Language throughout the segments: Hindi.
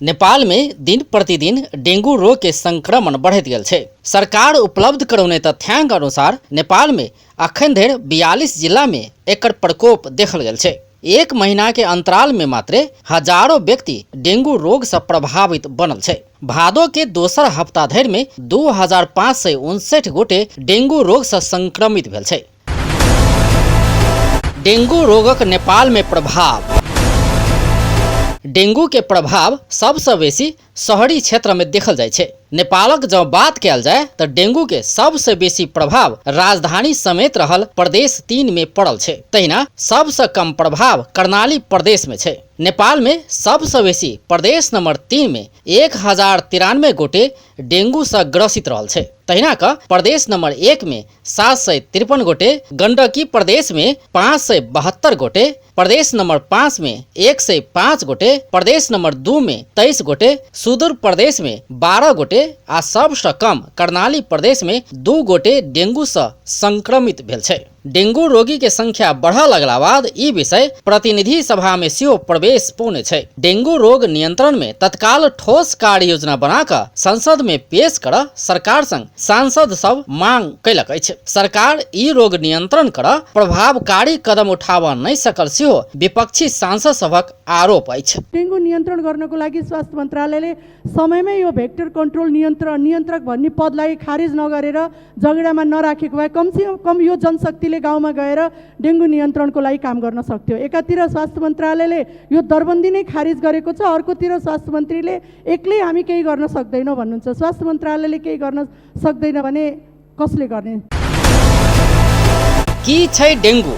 नेपाल में दिन प्रतिदिन डेंगू रोग के संक्रमण बढ़त गेल छै। सरकार उपलब्ध करौने तथ्याङ्क अनुसार नेपाल में अखन धरि 42 जिला में एकर प्रकोप देखल गेल छै। एक महीना के अंतराल में मात्र हजारों व्यक्ति डेंगू रोग से प्रभावित बनल छै। भादो के दोसर हफ्ता धरि में 2559 गोटे डेंगू रोग से संक्रमित भेल छै। डेंगू रोगक नेपाल में प्रभाव। डेंगू के प्रभाव सबसे बेसी शहरी क्षेत्र में देखल जाय छै। नेपालक जब बात कयल जाय तो डेंगू के सबसे बेसी प्रभाव राजधानी समेत रहल प्रदेश 3 में पड़ल छै। तहिना सबसे कम प्रभाव कर्णाली प्रदेश में छै। नेपाल में सबसे बेसी प्रदेश नंबर 3 में 1093 गोटे डेंगू से ग्रसित रहल छै। तहिना का प्रदेश नंबर 1 में 753 गोटे, गंडकी प्रदेश में 572 गोटे, प्रदेश नंबर 5 में 105 गोटे, प्रदेश नंबर 2 में 23 गोटे, सुदूर प्रदेश में 12 गोटे आ सबसे कम कर्णाली प्रदेश में 2 गोटे डेंगू से संक्रमित भेल छै। डेंगू रोगी के संख्या बढ़ा लगला बाद ई विषय प्रतिनिधि सभा में सेहो प्रवेश पौने छै। डेंगू रोग नियंत्रण में तत्काल ठोस कार्य योजना बनाकर संसद में पेश कर सरकार संग सांसद सब मांग कैलक अछि। सरकार ई रोग नियंत्रण कर प्रभावकारी कदम उठाबा नहीं सकल सेहो विपक्षी सांसद सबक आरोप अछि। डेंगू नियन्त्रण गर्नको लागि स्वास्थ्य मन्त्रालयले समयमै यो भेक्टर कन्ट्रोल नियन्त्रक भन्ने पदलाई खारिज नगरेर जगेडामा नराखेको भए कमसेकम कम यो जनशक्तिले गाउँमा गएर डेंगू नियन्त्रणको लागि काम गर्न सक्थ्यो। एकातिर स्वास्थ्य मन्त्रालयले यो दरबन्दी नै खारिज गरेको छ, अर्कोतिर स्वास्थ्य मन्त्रीले एक्लै हामी केही गर्न सक्दैनौँ भन्नुहुन्छ। स्वास्थ्य मन्त्रालयले केही गर्न सक्दैन भने कसले गर्ने? की छै डेंगू?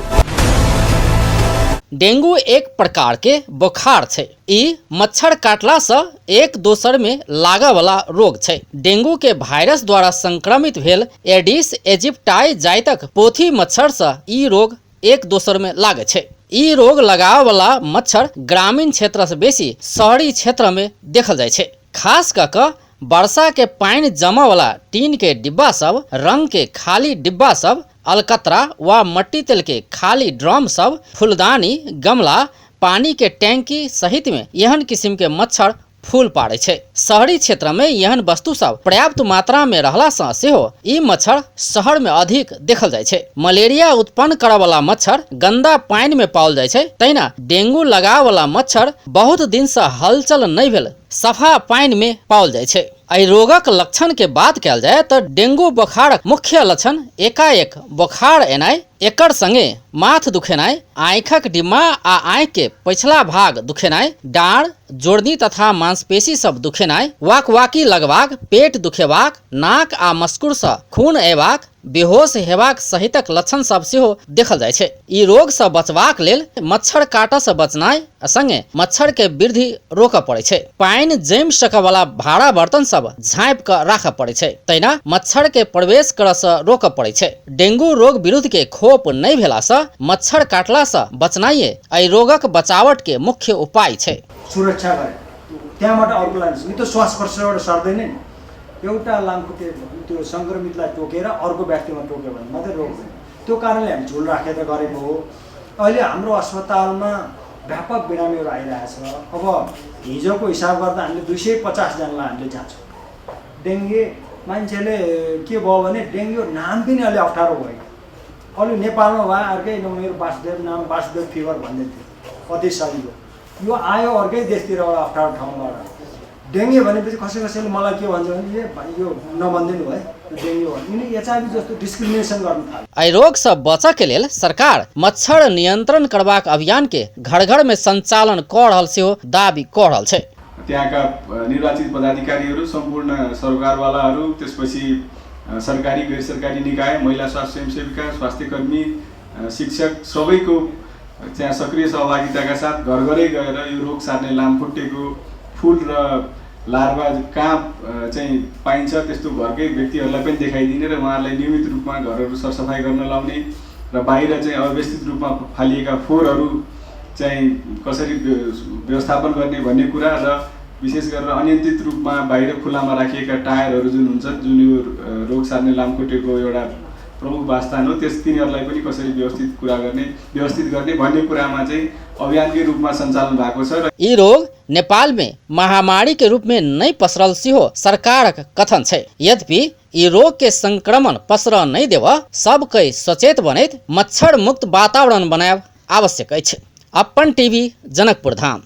डेंगू एक प्रकार के बुखार छै। ई मच्छर काटला से एक दोसर में लागा वाला रोग छै। डेंगू के वायरस द्वारा संक्रमित भेल एडिस इजिप्टाई जाइतक पोथी मच्छर से ई रोग एक दोसर में लागे छै। ई रोग लगाव वाला मच्छर ग्रामीण क्षेत्र से बेसी शहरी क्षेत्र में देखल जाय छै। खास कर वर्षा के पानी जमा वाला टीन के डिब्बा सब, रंग के खाली डिब्बा सब, अलकतरा व मट्टी तेल के खाली ड्रम सब, फूलदानी, गमला, पानी के टैंकी सहित में एहन किस्म के मच्छर फूल पाड़े छै। शहरी क्षेत्र में एहन वस्तु सब पर्याप्त मात्रा में रहला से सेहो ई मच्छर शहर में अधिक देखल जाय छै। मलेरिया उत्पन्न करय वाला मच्छर गंदा पानी में पाओल जाय छै। तहिना डेंगू लगाव वाला मच्छर बहुत दिन से हलचल नहीं भेल सफा पानी में पाओल जाय छै। एहि रोगक लक्षण के बात कयल जाय तो डेंगू बोखारक मुख्य लक्षण एकाएक बोखार एनाइ, एकर संगे माथ दुखेनाइ, आँखिक डिम्बा आ आँखि के पछिला भाग दुखेनाइ, डाँड़, जोड़नी तथा मांसपेशी सब दुखेनाइ, वाकवाकी लगबाक, पेट दुखेबाक, नाक आ मस्कुर से खून अयबाक, बेहोश हेबाक सहितक लक्षण सब सेहो देखल जाय छै। ई रोग से बचबाक लेल मच्छर काटऽ से बचनाइ संगे मच्छर के वृद्धि रोकऽ पड़े छै। पानि जम सकऽ वाला भाड़ा बर्तन सब झाँपि कऽ राखऽ पड़े छै। तहिना मच्छर के प्रवेश करऽ से रोकऽ पड़े छै। डेंगू रोग विरुद्ध के खोप नहीं भेला से मच्छर काटला से बचनाइ एहि रोगक बचावट के मुख्य उपाय छै। सुरक्षा गरे त्यहाँबाट अर्को लान्छ नि त श्वास प्रश्वासबाट सर्दैन नि। एउटा लामखुट्टे त्यो संक्रमितलाई टोकेर अर्को व्यक्तिमा टोक्यो भने मात्रै रोग हुँदैन। त्यो कारणले हामी झोल राखेर गरेको हो। अहिले हाम्रो अस्पतालमा व्यापक बिरामीहरू आइरहेछ। अब हिजोको हिसाब गर्दा हामीले 250 जनालाई हामीले जान्छौँ। डेङ्गु मान्छेले के भयो भने डेङ्गु नाम पनि अलि अप्ठ्यारो भयो। अलि नेपालमा भए अर्कै मेरो वासुदेव नाम वासुदेव फिभर भन्दै थियो, अति सजिलो। यो आयो अर्कै देशतिरबाट अप्ठ्यारो ठाउँबाट। डेङ्गु भनेपछि कसैले मलाई के भन्छ भने यो नभनिदिनु है डेङ्गु भन्ने एचआईभी जस्तो डिस्क्रिमिनेसन गर्न थाल्यो। एहि रोग से बचऽ के लेल सरकार मच्छर नियंत्रण करबाक अभियान के घर घर में संचालन कऽ रहल सेहो दाबी कऽ रहल छै। त्यहाँका निर्वाचित पदाधिकारीहरू, सम्पूर्ण सरकारवालाहरू, त्यसपछि सरकारी गैर सरकारी निकाय, महिला स्वास्थ्य स्वयंसेविका, स्वास्थ्य कर्मी, शिक्षक सबैको त्यहाँ सक्रिय सहभागिताका साथ घर घरै गएर यो रोग सार्ने लामखुट्टेको फुल र लार्भा कहाँ चाहिँ पाइन्छ त्यस्तो घरकै व्यक्तिहरूलाई पनि देखाइदिने र उहाँहरूलाई नियमित रूपमा घरहरू सरसफाइ गर्न लाउने र बाहिर चाहिँ अव्यवस्थित रूपमा फालिएका फोहोरहरू चाहिँ कसरी व्यवस्थापन गर्ने भन्ने कुरा र विशेष गरेर अनियन्त्रित रूपमा बाहिर खुलामा राखिएका टायरहरू जुन हुन्छ, जुन यो रोग सार्ने लामखुट्टेको एउटा प्रमुख वासस्थान हो। तिनीहरूलाई पनि कसरी व्यवस्थित गर्ने भन्ने कुरामा चाहिँ अभियानकै रूपमा सञ्चालन भएको छ। यी रोग नेपाल में महामारी के रूप में नहीं पसरल सिहो सरकार कथन है। यद्यपि यी रोग के संक्रमण पसर नहीं देव सबकै सचेत बनैत मच्छर मुक्त वातावरण बनाए आवश्यक है। अपन टीवी जनकपुर धाम।